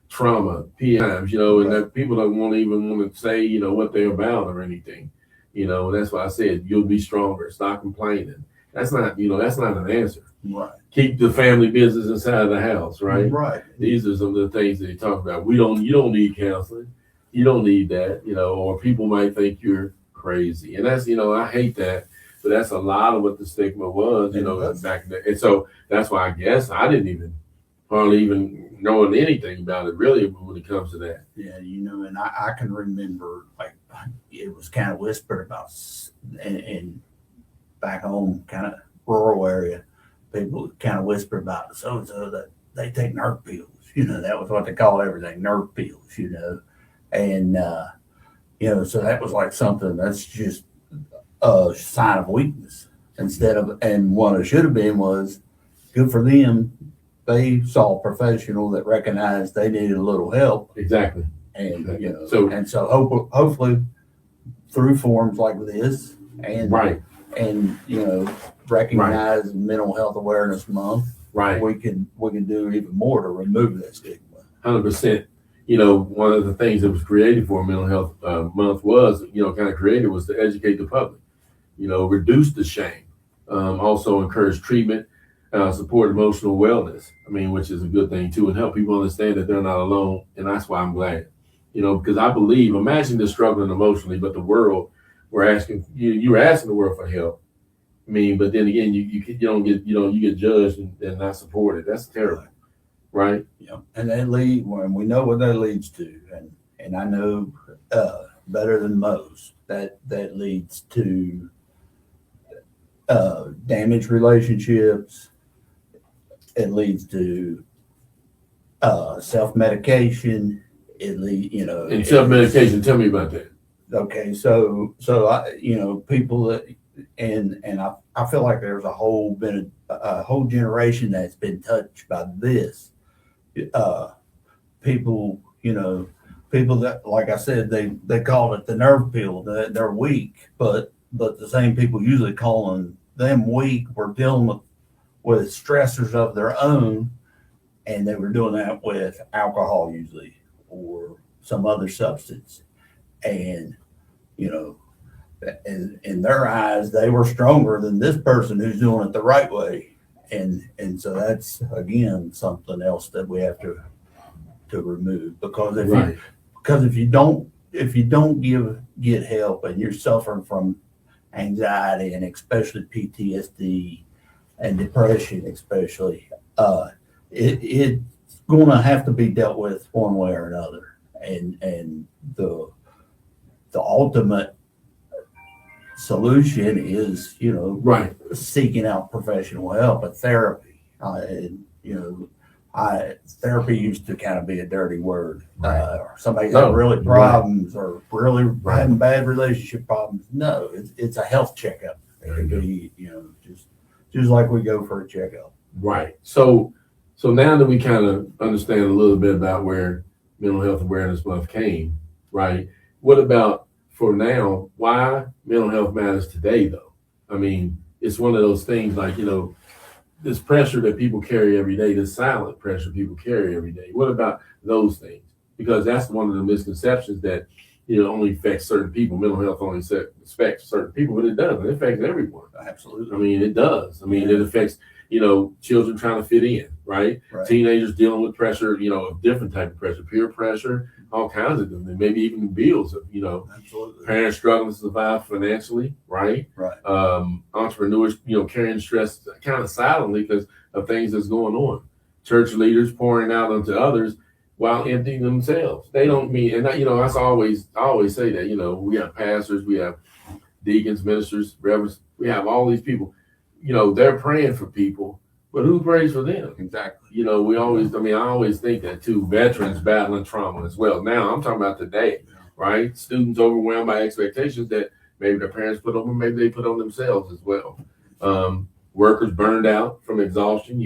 trauma, times, and that people don't even want to say, what they're about or anything. That's why I said you'll be stronger. Stop complaining. That's not an answer. Right. Keep the family business inside of the house, right? Right. These are some of the things that they talk about. You don't need counseling. You don't need that, or people might think you're crazy. And that's, I hate that. But that's a lot of what the stigma was, back then. And so that's why I guess I didn't even hardly even knowing anything about it really when it comes to that. Yeah, and I can remember like it was kind of whispered about, and back home, kind of rural area, people kind of whisper about so and so that they take nerve pills. That was what they call everything, nerve pills. And so that was like something that's just a sign of weakness instead of, and what it should have been was good for them. They saw a professional that recognized they needed a little help. Exactly. And exactly. Hopefully through forums like this and right. And recognize right. Mental Health Awareness Month, right? We can do even more to remove that stigma. 100%. One of the things that was created for Mental Health Month was, kind of created was to educate the public, reduce the shame, also encourage treatment, support emotional wellness. Which is a good thing too, and help people understand that they're not alone. And that's why I'm glad, because I believe, imagine they're struggling emotionally, but the world, you're asking the world for help. But then again, you don't get, you get judged and not supported. That's terrible, right? Yeah, and that when we know what that leads to, and I know better than most that leads to damaged relationships. It leads to self-medication. And self-medication. Tell me about that. Okay, so I, people that, and I feel like there's a whole generation that's been touched by this. People that, like I said, they call it the nerve pill. They're weak, but the same people usually calling them weak were dealing with stressors of their own, and they were doing that with alcohol usually or some other substance. And in their eyes, they were stronger than this person who's doing it the right way. And so that's again something else that we have to remove, because if you don't get help and you're suffering from anxiety and especially PTSD and depression especially, it's going to have to be dealt with one way or another. And the ultimate solution is, seeking out professional help and therapy. Therapy used to kind of be a dirty word. Somebody got really problems or really having bad relationship problems. No, it's a health checkup. It can be, just like we go for a checkup. Right. So now that we kind of understand a little bit about where Mental Health Awareness Month came, right? What about for now? Why mental health matters today, though? It's one of those things like, this pressure that people carry every day, this silent pressure people carry every day. What about those things? Because that's one of the misconceptions that, only affects certain people. Mental health only affects certain people, but it doesn't. It affects everyone. Absolutely. It does. It affects, children trying to fit in, right? Teenagers dealing with pressure, a different type of pressure, peer pressure, all kinds of them, and maybe even bills, Absolutely. Parents struggling to survive financially, right? Entrepreneurs, carrying stress kind of silently because of things that's going on. Church leaders pouring out onto others while emptying themselves. They don't mean, and that's I always say that, we have pastors, we have deacons, ministers, reverends, we have all these people, they're praying for people, but who prays for them? Exactly. I always think that too. Veterans battling trauma as well. Now I'm talking about today, right? Students overwhelmed by expectations that maybe their parents put on them, maybe they put on themselves as well. Workers burned out from exhaustion.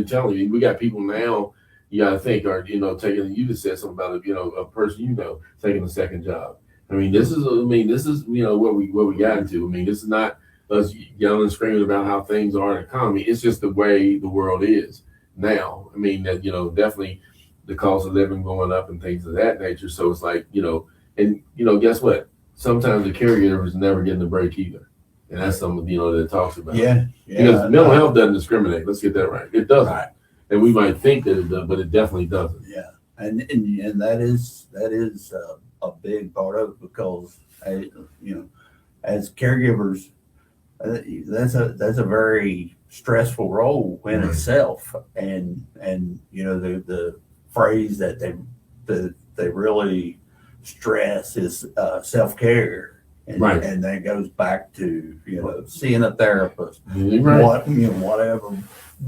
Telling you, we got people now. You got to think, or taking. You just said something about a person taking a second job. This is what we got into. This is not us yelling and screaming about how things are in the economy. It's just the way the world is now. That definitely the cost of living going up and things of that nature. So it's like, and guess what? Sometimes the caregiver is never getting a break either. And that's something, that it talks about. Yeah. Because mental health doesn't discriminate. Let's get that right. It doesn't. Right. And we might think that it does, but it definitely doesn't. Yeah. And that is a big part of it, because as caregivers, that's a very stressful role in itself, and the phrase that they really stress is self-care, and that goes back to seeing a therapist, whatever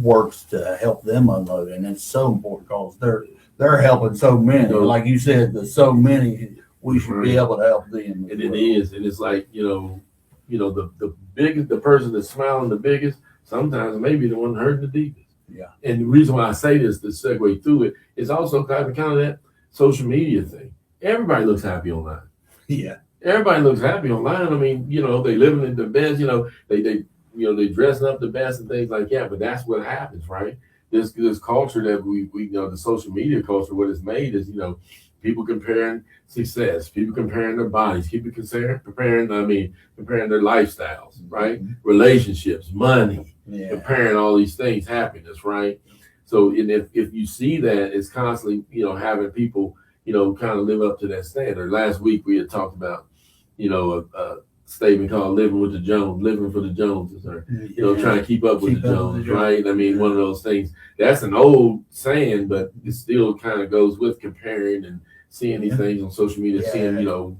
works to help them unload, and it's so important because they're helping so many. Like you said, there's so many. We should be able to help them. And it is, and it's like the biggest, the person that's smiling the biggest, sometimes maybe the one hurting the deepest. Yeah. And the reason why I say this to segue through it is also kind of that social media thing. Everybody looks happy online. Yeah. Everybody looks happy online. I mean, they living in the best. They dressing up the best and things like that. But that's what happens, right? This culture that we the social media culture, what it's made is people comparing success, people comparing their bodies, people comparing their lifestyles, right? Mm-hmm. Relationships, money, comparing all these things, happiness, right? So, and if you see that, it's constantly, having people, kind of live up to that standard. Last week we had talked about, a statement called living for the Joneses, or, trying to keep up with the Joneses, right? I mean, one of those things, that's an old saying, but it still kind of goes with comparing and seeing these things on social media, seeing,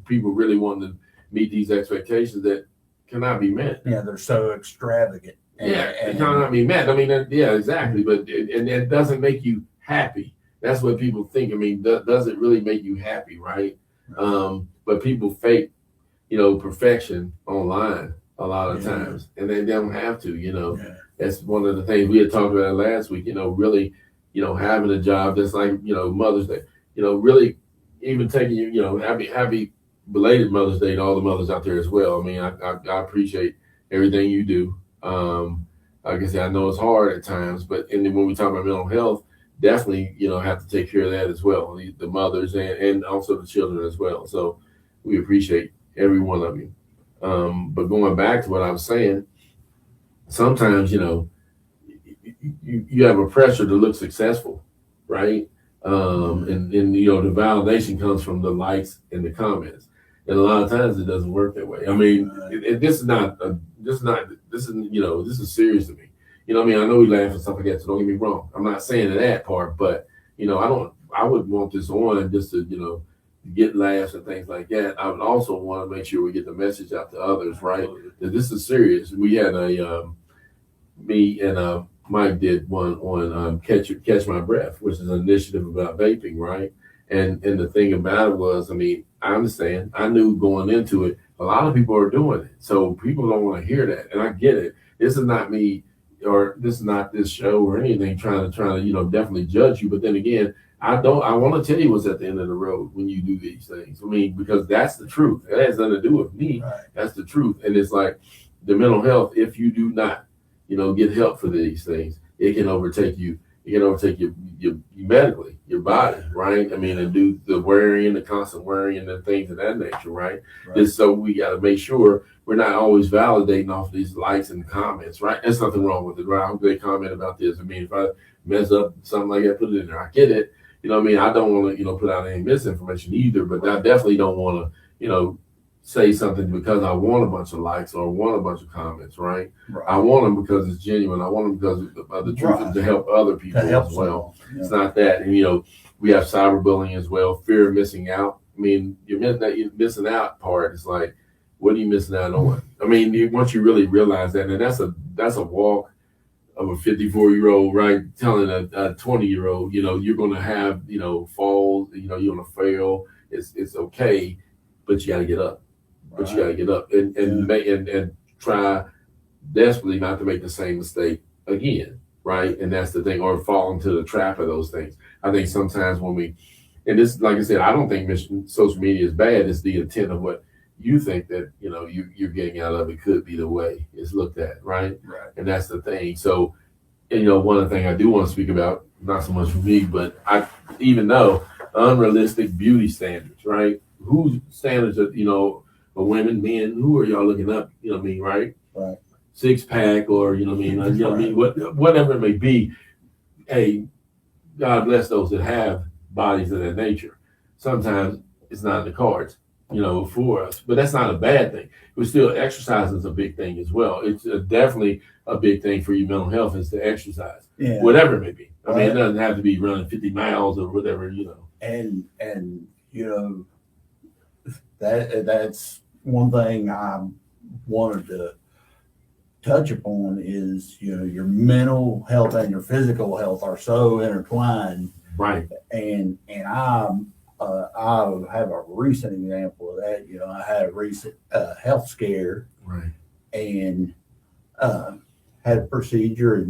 people really wanting to meet these expectations that cannot be met. Yeah, they're so extravagant. It cannot be met. I mean, exactly. But it doesn't make you happy. That's what people think. I mean, does it really make you happy, right? But people fake, perfection online a lot of times, and they don't have to. That's one of the things we had talked about last week. Really, having a job that's like, Mother's Day. Really, even taking happy belated Mother's Day to all the mothers out there as well. I mean, I appreciate everything you do. Like I said, I know it's hard at times, but and then when we talk about mental health, definitely, have to take care of that as well, the mothers and also the children as well. So we appreciate every one of you. But going back to what I was saying, sometimes, you have a pressure to look successful, right? And the validation comes from the likes and the comments. And a lot of times it doesn't work that way. I mean, this is serious to me. I mean, I know we laugh and stuff like that, so don't get me wrong. I'm not saying that part, but I wouldn't want this on just to, get laughs and things like that. I would also want to make sure we get the message out to others, right? That this is serious. We had me and Mike did one on Catch My Breath, which is an initiative about vaping, right? And the thing about it was, I mean, I understand. I knew going into it, a lot of people are doing it. So people don't want to hear that. And I get it. This is not me, or this is not this show or anything trying to, definitely judge you. But then again, I want to tell you what's at the end of the road when you do these things. I mean, because that's the truth. It has nothing to do with me. Right. That's the truth. And it's like the mental health, if you do not, get help for these things, it can overtake you. It can overtake you medically, your body, right? I mean, and do the worrying, the constant worrying and things of that nature, right? Just so we got to make sure we're not always validating off these likes and comments, right? There's nothing wrong with it, right? I hope they comment about this. I mean, if I mess up something like that, put it in there. I get it. I mean, I don't want to, put out any misinformation either, but I definitely don't want to, say something because I want a bunch of likes or want a bunch of comments, right? I want them because it's genuine. I want them because of the truth and to help other people as well. Yeah. It's not that. And, we have cyberbullying as well, fear of missing out. I mean, you're missing out part is like, what are you missing out on? I mean, once you really realize that, and that's a walk of a 54-year-old, right, telling a 20-year-old, you're going to have, falls, you're going to fail. It's okay, but you got to get up. But you got to get up and try desperately not to make the same mistake again, right? And that's the thing, or fall into the trap of those things. I think sometimes when and this, like I said, I don't think social media is bad. It's the intent of what you think that, you're getting out of it could be the way it's looked at, right? And that's the thing. So And, one of the things I do want to speak about, not so much for me, but I even know unrealistic beauty standards, right? Whose standards are, for women, men, who are y'all looking up, what I mean, right? Right. Six pack or, what I mean, whatever it may be. Hey, God bless those that have bodies of that nature. Sometimes it's not in the cards, for us, but that's not a bad thing. But still, exercise is a big thing as well. It's definitely a big thing for your mental health is to exercise, Yeah. whatever it may be. I mean, Right. it doesn't have to be running 50 miles or whatever, And that's one thing I wanted to touch upon is your mental health and your physical health are so intertwined. Right. And I have a recent example of that. I had a recent health scare. Right. And had a procedure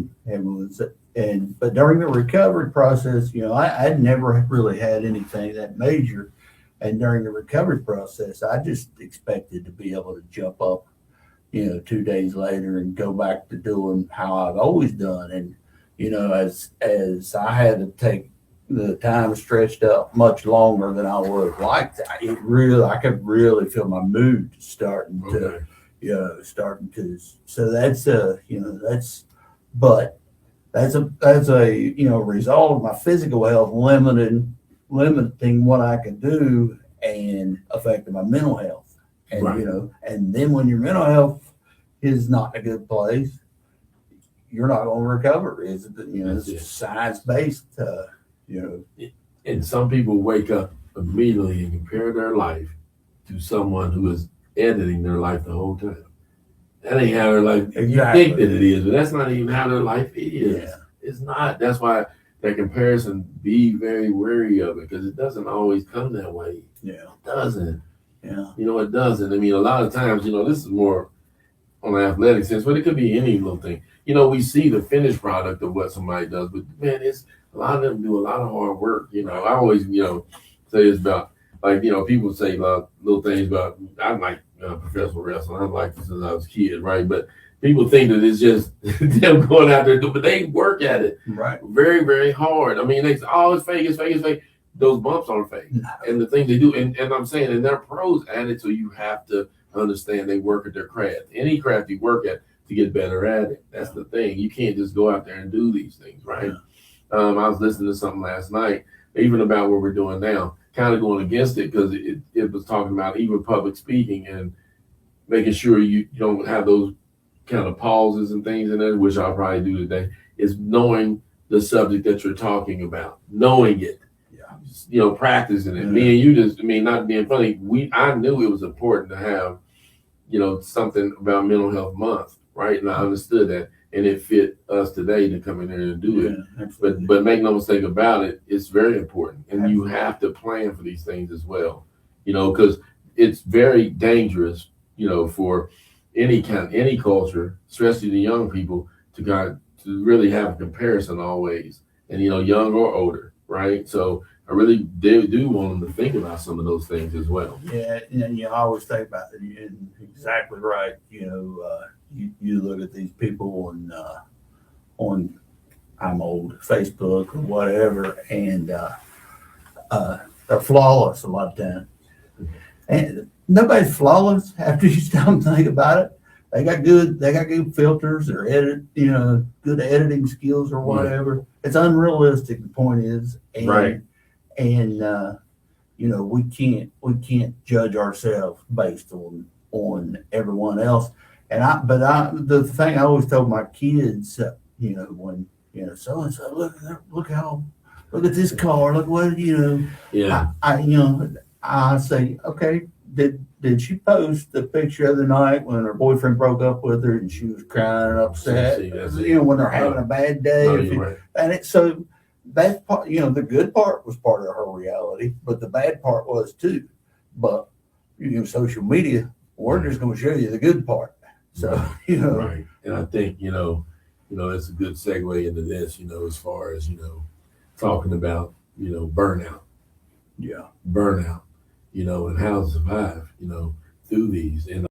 but during the recovery process, I'd never really had anything that major. And during the recovery process, I just expected to be able to jump up, 2 days later and go back to doing how I've always done. And, as I had to take the time stretched out much longer than I would have liked, I could really feel my mood starting to, so that's a result of my physical health limiting what I can do and affecting my mental health. And Right. And then when your mental health is not in a good place, you're not going to recover. It's science based. And some people wake up immediately and compare their life to someone who is editing their life the whole time. That ain't how their life. Exactly. You think that it is, but that's not even how their life is. Yeah. It's not. That's why that comparison. Be very wary of it because it doesn't always come that way. Yeah. It doesn't. Yeah. It doesn't. I mean, a lot of times, this is more on an athletic sense, but it could be any little thing. We see the finished product of what somebody does, but man, it's a lot of them do a lot of hard work. I always, say it's about like, people say little things about, I'm like professional wrestling. I'm like this since I was a kid, right? But people think that it's just them going out there, but they work at it Right. very, very hard. I mean, they say, oh, it's fake, it's fake, it's fake. Those bumps aren't fake. No. And the things they do, and I'm saying, and they're pros at it, so you have to understand they work at their craft. Any craft you work at to get better at it. That's the thing. You can't just go out there and do these things, right? Yeah. I was listening to something last night, even about what we're doing now, kind of going against it because it was talking about even public speaking and making sure you don't have those kind of pauses and things in there, which I'll probably do today, is knowing the subject that you're talking about, knowing it. Practicing it. Yeah. Me and you not being funny. I knew it was important to have, something about mental health month, right? And I understood that, and it fit us today to come in there and do it. Absolutely. But make no mistake about it, it's very important, and absolutely. You have to plan for these things as well, because it's very dangerous, for any culture, especially the young people, to really have a comparison always, and young or older, right? So I really do want them to think about some of those things as well. Yeah, and you always think about it. And exactly right. You look at these people on I'm old Facebook or whatever, and they're flawless a lot of times. And nobody's flawless after you stop and think about it. They got good filters or good editing skills or whatever. Right. It's unrealistic. The point is, right. And we can't judge ourselves based on everyone else. The thing I always told my kids, when so and so look at this car, look what Yeah. I say, okay, did she post the picture of the night when her boyfriend broke up with her and she was crying and upset? When they're having a bad day. Right. And so that part, the good part was part of her reality, but the bad part was too. But social media, we're just going to show you the good part. So right. And I think it's a good segue into this. As far as talking about burnout. Yeah. Burnout. And how to survive. Through these. And